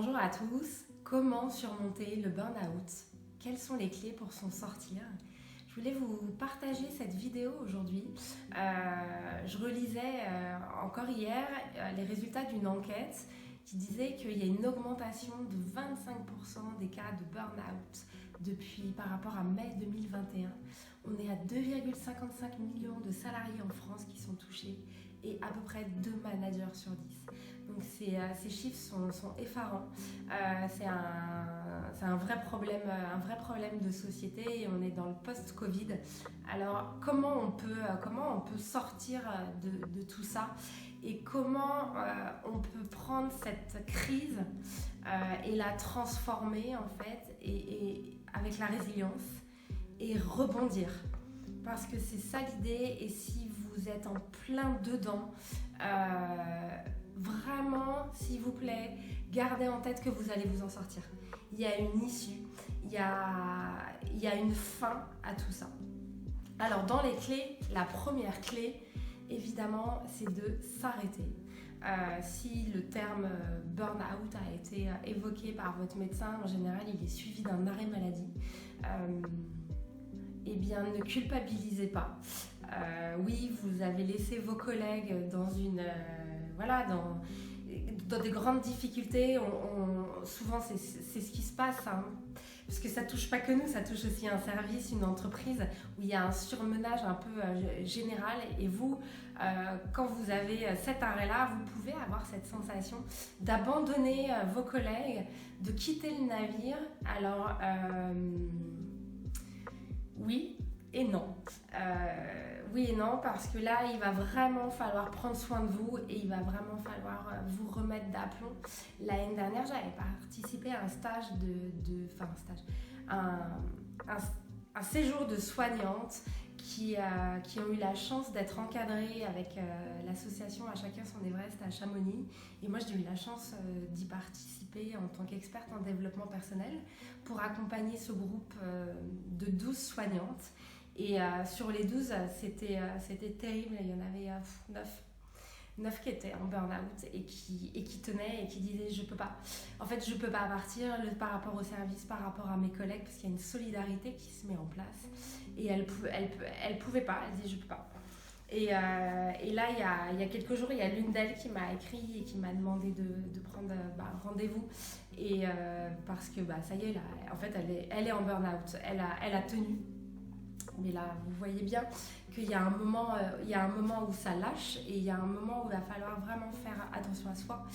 Bonjour à tous, comment surmonter le burn-out? Quelles sont les clés pour s'en sortir? Je voulais vous partager cette vidéo aujourd'hui. Je relisais encore hier les résultats d'une enquête qui disait qu'il y a une augmentation de 25% des cas de burn-out par rapport à mai 2021. On est à 2,55 millions de salariés en France qui sont touchés et à peu près 2 managers sur 10. Donc ces chiffres sont effarants. C'est un vrai problème de société et on est dans le post-Covid. Alors comment on peut sortir de tout ça et comment on peut prendre cette crise et la transformer en fait et avec la résilience et rebondir, parce que c'est ça l'idée. Et si vous êtes en plein dedans, vraiment, s'il vous plaît, gardez en tête que vous allez vous en sortir. Il y a une issue, il y a une fin à tout ça. Alors dans les clés, la première clé, évidemment, c'est de s'arrêter. Si le terme burn-out a été évoqué par votre médecin, en général, il est suivi d'un arrêt maladie. Eh bien, ne culpabilisez pas. Oui, vous avez laissé vos collègues dans des grandes difficultés. Souvent, c'est ce qui se passe, hein. Parce que ça touche pas que nous, ça touche aussi un service, une entreprise où il y a un surmenage un peu général. Et vous, quand vous avez cet arrêt-là, vous pouvez avoir cette sensation d'abandonner vos collègues, de quitter le navire. Alors, oui et non. Oui et non, parce que là, il va vraiment falloir prendre soin de vous et il va vraiment falloir vous remettre d'aplomb. L'année dernière, j'avais participé à un stage un séjour de soignantes qui ont eu la chance d'être encadrées avec l'association À Chacun Son Everest à Chamonix. Et moi, j'ai eu la chance d'y participer en tant qu'experte en développement personnel pour accompagner ce groupe de 12 soignantes. Et sur les 12, c'était terrible. Il y en avait 9 qui étaient en burn-out et qui tenaient et qui disaient je peux pas partir par rapport au service, par rapport à mes collègues, parce qu'il y a une solidarité qui se met en place. Et elle pouvait pas, elle disait je peux pas. Et là, il y a quelques jours, il y a l'une d'elles qui m'a écrit et qui m'a demandé de prendre rendez-vous. Et parce que ça y est, là, en fait, elle est en burn-out. Elle a tenu. Mais là, vous voyez bien qu'il y a un moment où ça lâche et il y a un moment où il va falloir vraiment faire attention à soi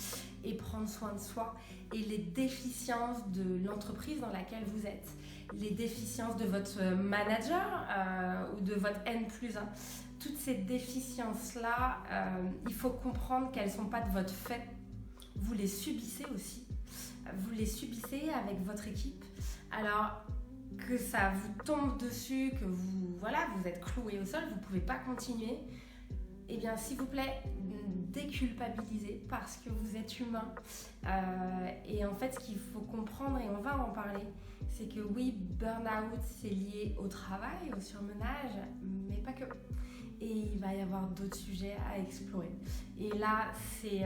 et prendre soin de soi. Et les déficiences de l'entreprise dans laquelle vous êtes, les déficiences de votre manager ou de votre N+1, toutes ces déficiences-là, il faut comprendre qu'elles ne sont pas de votre fait. Vous les subissez aussi. Vous les subissez avec votre équipe. Alors, que ça vous tombe dessus, que vous êtes cloué au sol, vous ne pouvez pas continuer, eh bien s'il vous plaît, déculpabilisez parce que vous êtes humain. Et en fait, ce qu'il faut comprendre, et on va en parler, c'est que oui, burn-out, c'est lié au travail, au surmenage, mais pas que. Et il va y avoir d'autres sujets à explorer. Et là, c'est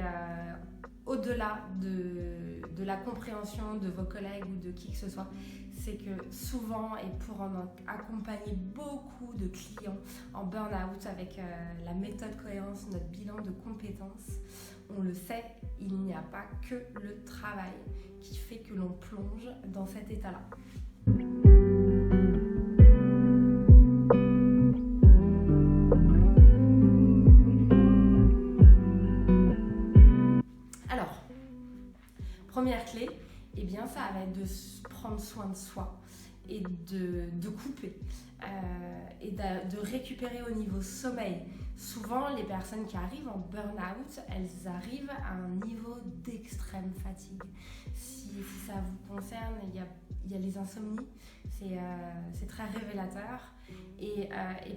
au-delà de la compréhension de vos collègues ou de qui que ce soit, c'est que souvent, et pour en accompagner beaucoup de clients en burn-out avec la méthode cohérence, notre bilan de compétences, on le sait, il n'y a pas que le travail qui fait que l'on plonge dans cet état-là. Alors, première clé, eh bien, ça va être de prendre soin de soi et de couper et de récupérer au niveau sommeil. Souvent, les personnes qui arrivent en burn-out, elles arrivent à un niveau d'extrême fatigue. Si ça vous concerne, il y a les insomnies, c'est très révélateur. Et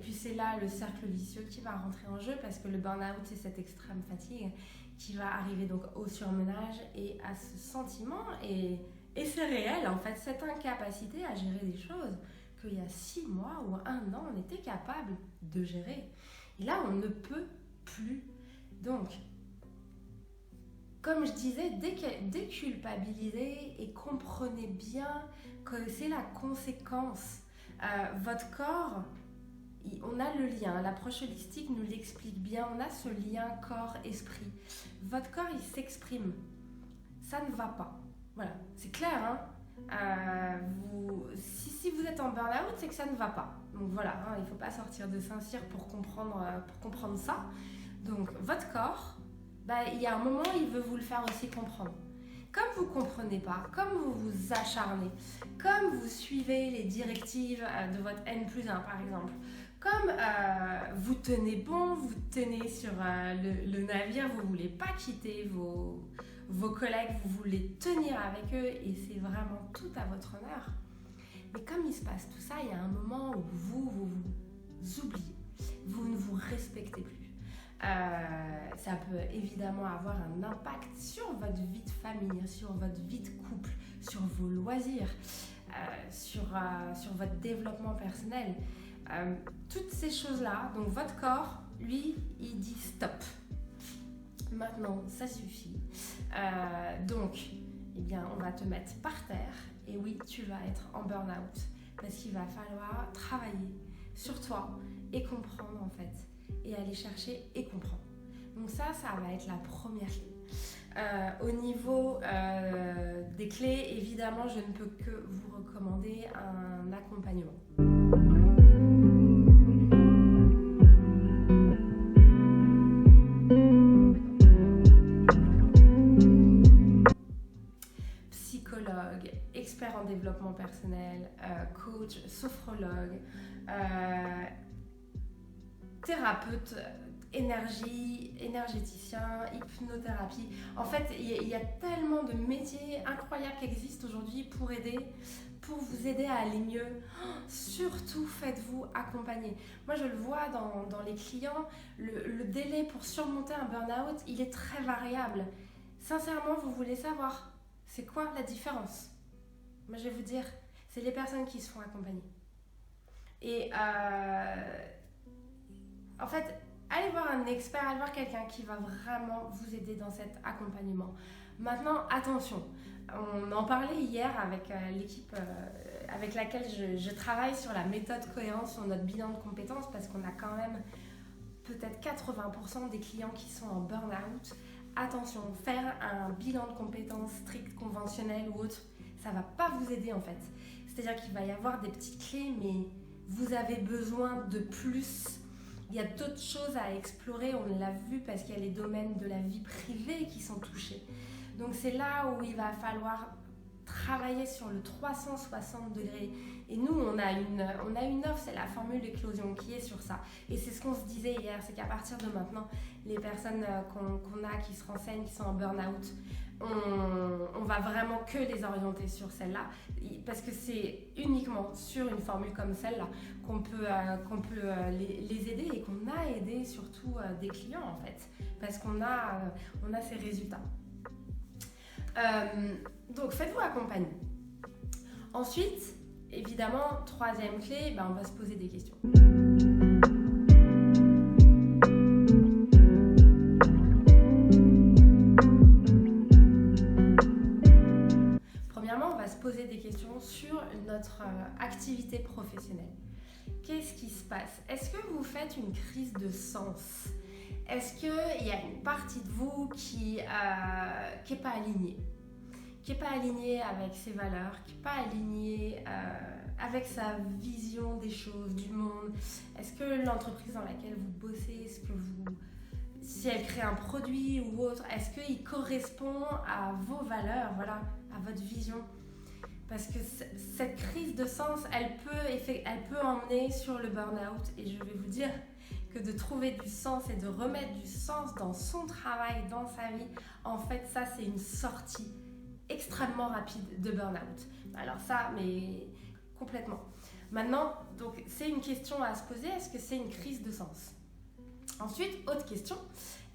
puis c'est là le cercle vicieux qui va rentrer en jeu, parce que le burn-out, c'est cette extrême fatigue qui va arriver donc au surmenage et à ce sentiment, et c'est réel en fait, cette incapacité à gérer des choses qu'il y a 6 mois ou 1 an on était capable de gérer. Et là on ne peut plus. Donc comme je disais, déculpabilisez et comprenez bien que c'est la conséquence. Votre corps, on a le lien, l'approche holistique nous l'explique bien, on a ce lien corps-esprit. Votre corps, il s'exprime. Ça ne va pas. Voilà, c'est clair, hein. Si vous êtes en burn-out, c'est que ça ne va pas. Donc voilà, hein, il ne faut pas sortir de Saint-Cyr pour comprendre ça. Donc votre corps, il y a un moment, il veut vous le faire aussi comprendre. Comme vous ne comprenez pas, comme vous vous acharnez, comme vous suivez les directives de votre N+1 par exemple, comme vous tenez bon, vous tenez sur le navire, vous ne voulez pas quitter vos collègues, vous voulez tenir avec eux et c'est vraiment tout à votre honneur. Mais comme il se passe tout ça, il y a un moment où vous oubliez, vous ne vous respectez plus. Ça peut évidemment avoir un impact sur votre vie de famille, sur votre vie de couple, sur vos loisirs, sur votre développement personnel. Toutes ces choses-là, donc votre corps, lui, il dit stop. Maintenant, ça suffit. Donc, eh bien, on va te mettre par terre et oui, tu vas être en burn-out parce qu'il va falloir travailler sur toi et comprendre en fait et aller chercher et comprendre. Donc ça va être la première clé. Au niveau des clés, évidemment, je ne peux que vous recommander un accompagnement. Psychologue, expert en développement personnel, coach, sophrologue, thérapeute, énergéticien, hypnothérapie. En fait, il y a tellement de métiers incroyables qui existent aujourd'hui pour vous aider à aller mieux. Surtout, faites-vous accompagner. Moi, je le vois dans les clients, le délai pour surmonter un burn-out, il est très variable. Sincèrement, vous voulez savoir, c'est quoi la différence? Moi, je vais vous dire, c'est les personnes qui se font accompagner. Et en fait, allez voir un expert, allez voir quelqu'un qui va vraiment vous aider dans cet accompagnement. Maintenant, attention, on en parlait hier avec l'équipe avec laquelle je travaille sur la méthode cohérence, sur notre bilan de compétences, parce qu'on a quand même peut-être 80% des clients qui sont en burn-out. Attention, faire un bilan de compétences strict, conventionnel ou autre, ça ne va pas vous aider en fait. C'est-à-dire qu'il va y avoir des petites clés, mais vous avez besoin de plus. Il y a d'autres choses à explorer, on l'a vu, parce qu'il y a les domaines de la vie privée qui sont touchés. Donc c'est là où il va falloir travailler sur le 360 degrés. Et nous, on a une offre, c'est la formule d'éclosion qui est sur ça. Et c'est ce qu'on se disait hier, c'est qu'à partir de maintenant, les personnes qu'on a qui se renseignent, qui sont en burn-out, on va vraiment que les orienter sur celle-là, parce que c'est uniquement sur une formule comme celle-là qu'on peut les aider et qu'on a aidé surtout des clients en fait, parce qu'on a ces résultats. Donc faites-vous accompagner. Ensuite, évidemment, troisième clé, on va se poser des questions. Premièrement, on va se poser des questions sur notre activité professionnelle. Qu'est-ce qui se passe? Est-ce que vous faites une crise de sens? Est-ce qu'il y a une partie de vous qui n'est pas alignée? Qui n'est pas alignée avec ses valeurs, qui n'est pas alignée avec sa vision des choses, du monde? Est-ce que l'entreprise dans laquelle vous bossez, si elle crée un produit ou autre, est-ce qu'il correspond à vos valeurs, voilà, à votre vision? Parce que cette crise de sens, elle peut emmener sur le burn-out. Et je vais vous dire que de trouver du sens et de remettre du sens dans son travail, dans sa vie, en fait, ça, c'est une sortie extrêmement rapide de burn-out. Alors ça, mais complètement. Maintenant, donc, c'est une question à se poser. Est-ce que c'est une crise de sens? Ensuite, autre question.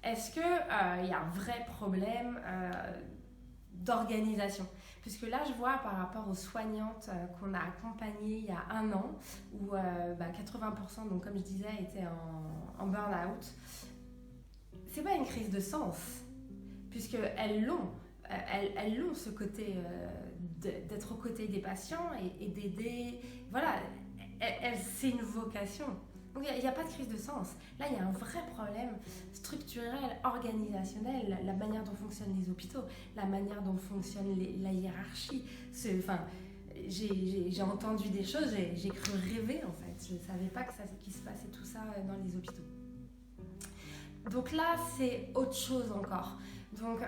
Est-ce qu'il y a un vrai problème d'organisation? Puisque là, je vois par rapport aux soignantes qu'on a accompagnées il y a 1 an, où 80%, donc comme je disais, étaient en burn-out. C'est pas une crise de sens. puisqu'elles l'ont. Elles ont ce côté d'être aux côtés des patients et d'aider. Voilà, c'est une vocation. Donc il n'y a pas de crise de sens. Là, il y a un vrai problème structurel, organisationnel, la manière dont fonctionnent les hôpitaux, la manière dont fonctionne la hiérarchie. J'ai entendu des choses, j'ai cru rêver en fait. Je ne savais pas qu'il se passait tout ça dans les hôpitaux. Donc là, c'est autre chose encore. Donc,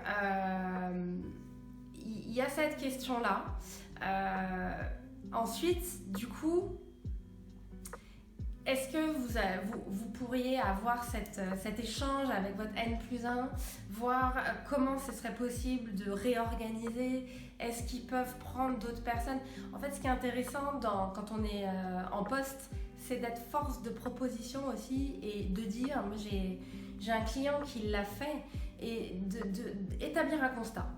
il y a cette question-là. Ensuite, du coup, est-ce que vous pourriez avoir cet échange avec votre N+1, voir comment ce serait possible de réorganiser? Est-ce qu'ils peuvent prendre d'autres personnes? En fait, ce qui est intéressant quand on est en poste, c'est d'être force de proposition aussi et de dire, moi j'ai un client qui l'a fait, et d'établir un constat.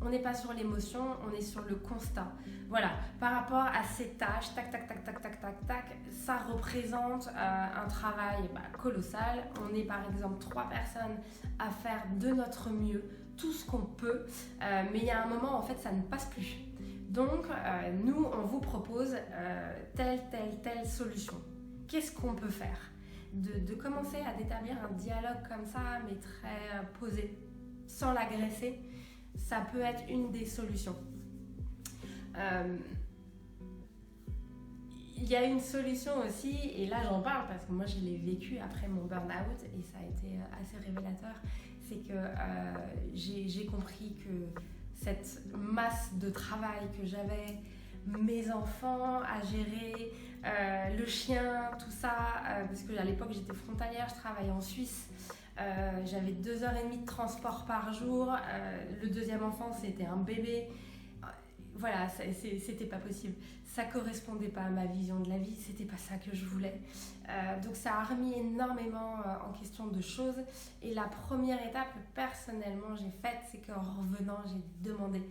On n'est pas sur l'émotion, on est sur le constat. Voilà, par rapport à ces tâches, tac, tac, tac, tac, tac, tac, tac, ça représente un travail colossal. On est par exemple 3 personnes à faire de notre mieux, tout ce qu'on peut, mais il y a un moment, en fait, ça ne passe plus. Donc, nous, on vous propose telle solution. Qu'est-ce qu'on peut faire ? De commencer à d'établir un dialogue comme ça, mais très posé, sans l'agresser, ça peut être une des solutions. Il y a une solution aussi, et là j'en parle parce que moi je l'ai vécu après mon burn-out et ça a été assez révélateur, c'est que j'ai compris que cette masse de travail que j'avais, mes enfants à gérer, le chien, tout ça, parce qu'à l'époque j'étais frontalière, je travaillais en Suisse, j'avais 2h30 de transport par jour, le deuxième enfant c'était un bébé, voilà, c'était pas possible, ça correspondait pas à ma vision de la vie, c'était pas ça que je voulais, donc ça a remis énormément en question de choses, et la première étape que personnellement j'ai faite, c'est qu'en revenant j'ai demandé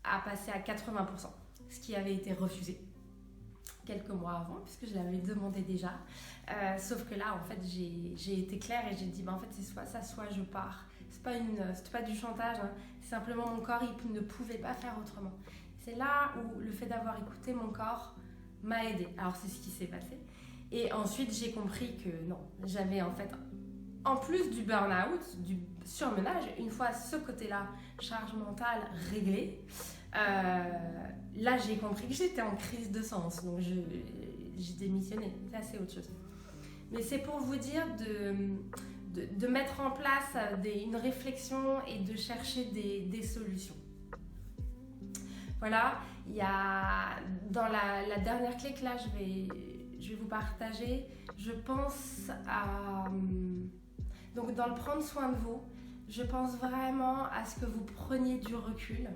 à passer à 80%, ce qui avait été refusé quelques mois avant, puisque je l'avais demandé déjà. Sauf que là, en fait, j'ai été claire et j'ai dit, en fait, c'est soit ça, soit je pars. C'était pas du chantage, hein. C'est simplement mon corps, il ne pouvait pas faire autrement. C'est là où le fait d'avoir écouté mon corps m'a aidée. Alors, c'est ce qui s'est passé. Et ensuite, j'ai compris que non, j'avais en fait, en plus du burn-out, du surmenage, une fois ce côté-là, charge mentale réglée, là, j'ai compris que j'étais en crise de sens, donc j'ai démissionné. Ça, c'est autre chose. Mais c'est pour vous dire de mettre en place une réflexion et de chercher des solutions. Voilà, il y a dans la dernière clé que là, je vais vous partager, je pense à... Donc, dans le prendre soin de vous, je pense vraiment à ce que vous preniez du recul.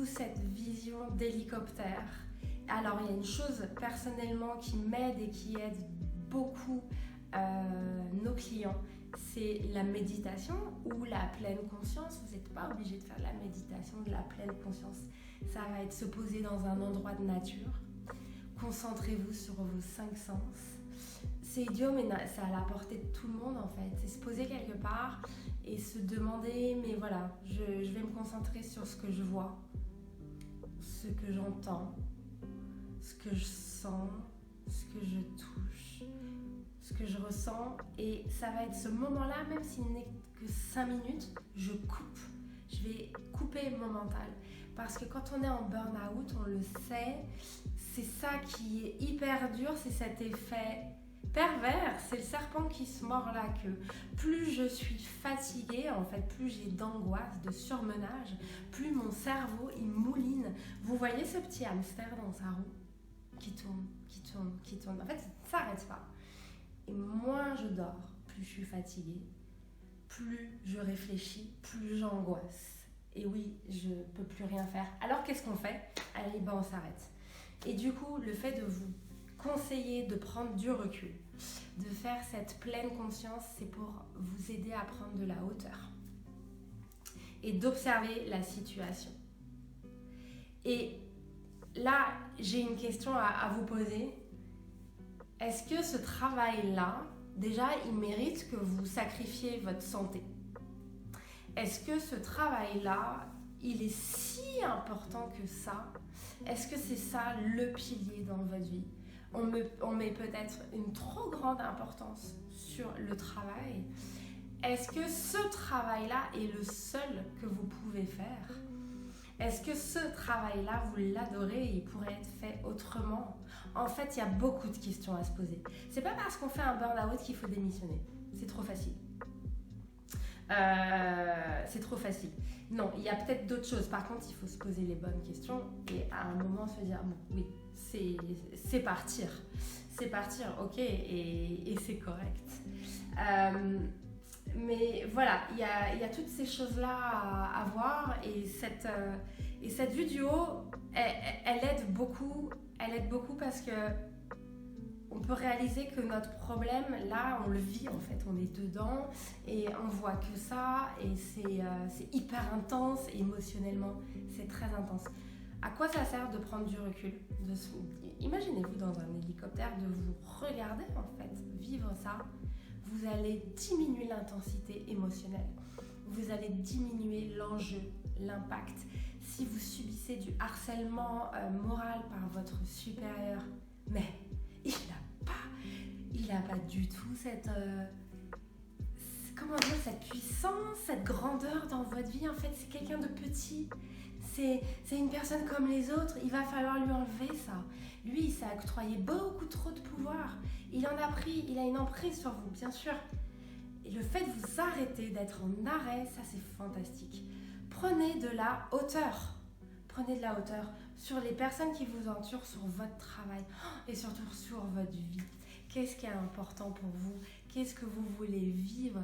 Cette vision d'hélicoptère. Alors il y a une chose personnellement qui m'aide et qui aide beaucoup nos clients, c'est la méditation ou la pleine conscience. Vous n'êtes pas obligé de faire de la méditation, de la pleine conscience. Ça va être se poser dans un endroit de nature. Concentrez-vous sur vos 5 sens. C'est idiot, mais c'est à la portée de tout le monde en fait. C'est se poser quelque part et se demander, mais voilà, je vais me concentrer sur ce que je vois, ce que j'entends, ce que je sens, ce que je touche, ce que je ressens. Et ça va être ce moment-là, même s'il n'est que 5 minutes, je coupe. Je vais couper mon mental. Parce que quand on est en burn-out, on le sait, c'est ça qui est hyper dur, c'est cet effet pervers, c'est le serpent qui se mord la queue. Plus je suis fatiguée, en fait, plus j'ai d'angoisse, de surmenage, plus mon cerveau il mouline. Vous voyez ce petit hamster dans sa roue qui tourne, qui tourne, qui tourne. En fait, ça ne s'arrête pas. Et moins je dors, plus je suis fatiguée, plus je réfléchis, plus j'angoisse. Et oui, je ne peux plus rien faire. Alors qu'est-ce qu'on fait ? Allez, on s'arrête. Et du coup, le fait de vous conseiller de prendre du recul, de faire cette pleine conscience, c'est pour vous aider à prendre de la hauteur et d'observer la situation. Et là, j'ai une question à vous poser. Est-ce que ce travail-là, déjà, il mérite que vous sacrifiez votre santé? Est-ce que ce travail-là, il est si important que ça? Est-ce que c'est ça le pilier dans votre vie? On met peut-être une trop grande importance sur le travail. Est-ce que ce travail-là est le seul que vous pouvez faire? Est-ce que ce travail-là, vous l'adorez et il pourrait être fait autrement? En fait, il y a beaucoup de questions à se poser. C'est pas parce qu'on fait un burn-out qu'il faut démissionner. C'est trop facile. C'est trop facile. Non, il y a peut-être d'autres choses. Par contre, il faut se poser les bonnes questions et à un moment se dire, bon, oui, c'est partir. C'est partir, ok, et c'est correct. Mais voilà, il y a toutes ces choses-là à voir et cette vue du haut, elle aide beaucoup. Elle aide beaucoup parce que on peut réaliser que notre problème, là, on le vit en fait, on est dedans et on voit que ça et c'est hyper intense et émotionnellement, c'est très intense. À quoi ça sert de prendre du recul? Imaginez-vous dans un hélicoptère, de vous regarder en fait, vivre ça. Vous allez diminuer l'intensité émotionnelle, vous allez diminuer l'enjeu, l'impact. Si vous subissez du harcèlement moral par votre supérieur, mais il n'a pas du tout cette puissance, cette grandeur dans votre vie. En fait, c'est quelqu'un de petit. C'est une personne comme les autres. Il va falloir lui enlever ça. Lui, il s'est octroyé beaucoup trop de pouvoir. Il en a pris, il a une emprise sur vous, bien sûr. Et le fait de vous arrêter, d'être en arrêt, ça c'est fantastique. Prenez de la hauteur. Prenez de la hauteur sur les personnes qui vous entourent, sur votre travail et surtout sur votre vie. Qu'est-ce qui est important pour vous? Qu'est-ce que vous voulez vivre?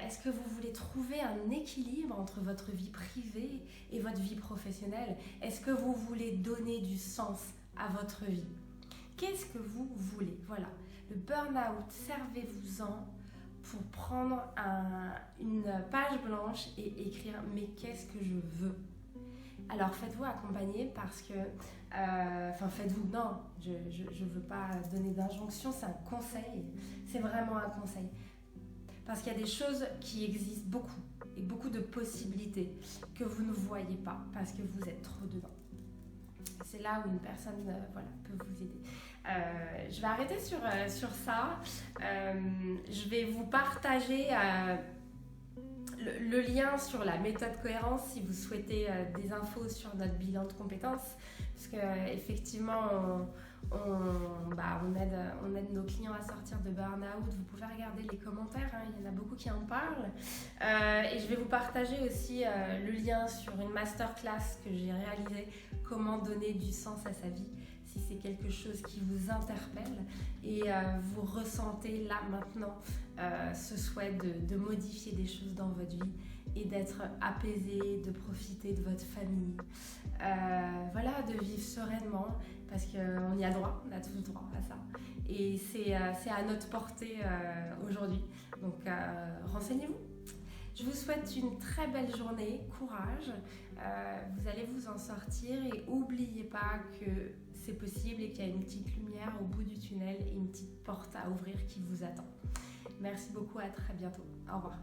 Est-ce que vous voulez trouver un équilibre entre votre vie privée et votre vie professionnelle? Est-ce que vous voulez donner du sens à votre vie? Qu'est-ce que vous voulez? Voilà, le burn-out, servez-vous-en pour prendre une page blanche et écrire « mais qu'est-ce que je veux ?» Alors faites-vous accompagner parce que, faites-vous, non, je ne veux pas donner d'injonction, c'est un conseil, c'est vraiment un conseil. Parce qu'il y a des choses qui existent beaucoup, et beaucoup de possibilités que vous ne voyez pas parce que vous êtes trop dedans. C'est là où une personne peut vous aider. Je vais arrêter sur ça. Je vais vous partager le lien sur la méthode cohérence si vous souhaitez des infos sur notre bilan de compétences. Parce qu'effectivement, on aide nos clients à sortir de burn-out. Vous pouvez regarder les commentaires, hein, il y en a beaucoup qui en parlent. Et je vais vous partager aussi le lien sur une masterclass que j'ai réalisée, comment donner du sens à sa vie, si c'est quelque chose qui vous interpelle et vous ressentez là maintenant ce souhait de modifier des choses dans votre vie et d'être apaisé, de profiter de votre famille, de vivre sereinement parce qu'on y a droit, on a tous droit à ça et c'est à notre portée aujourd'hui, donc renseignez-vous. Je vous souhaite une très belle journée, courage, vous allez vous en sortir et n'oubliez pas que c'est possible et qu'il y a une petite lumière au bout du tunnel et une petite porte à ouvrir qui vous attend. Merci beaucoup, à très bientôt. Au revoir.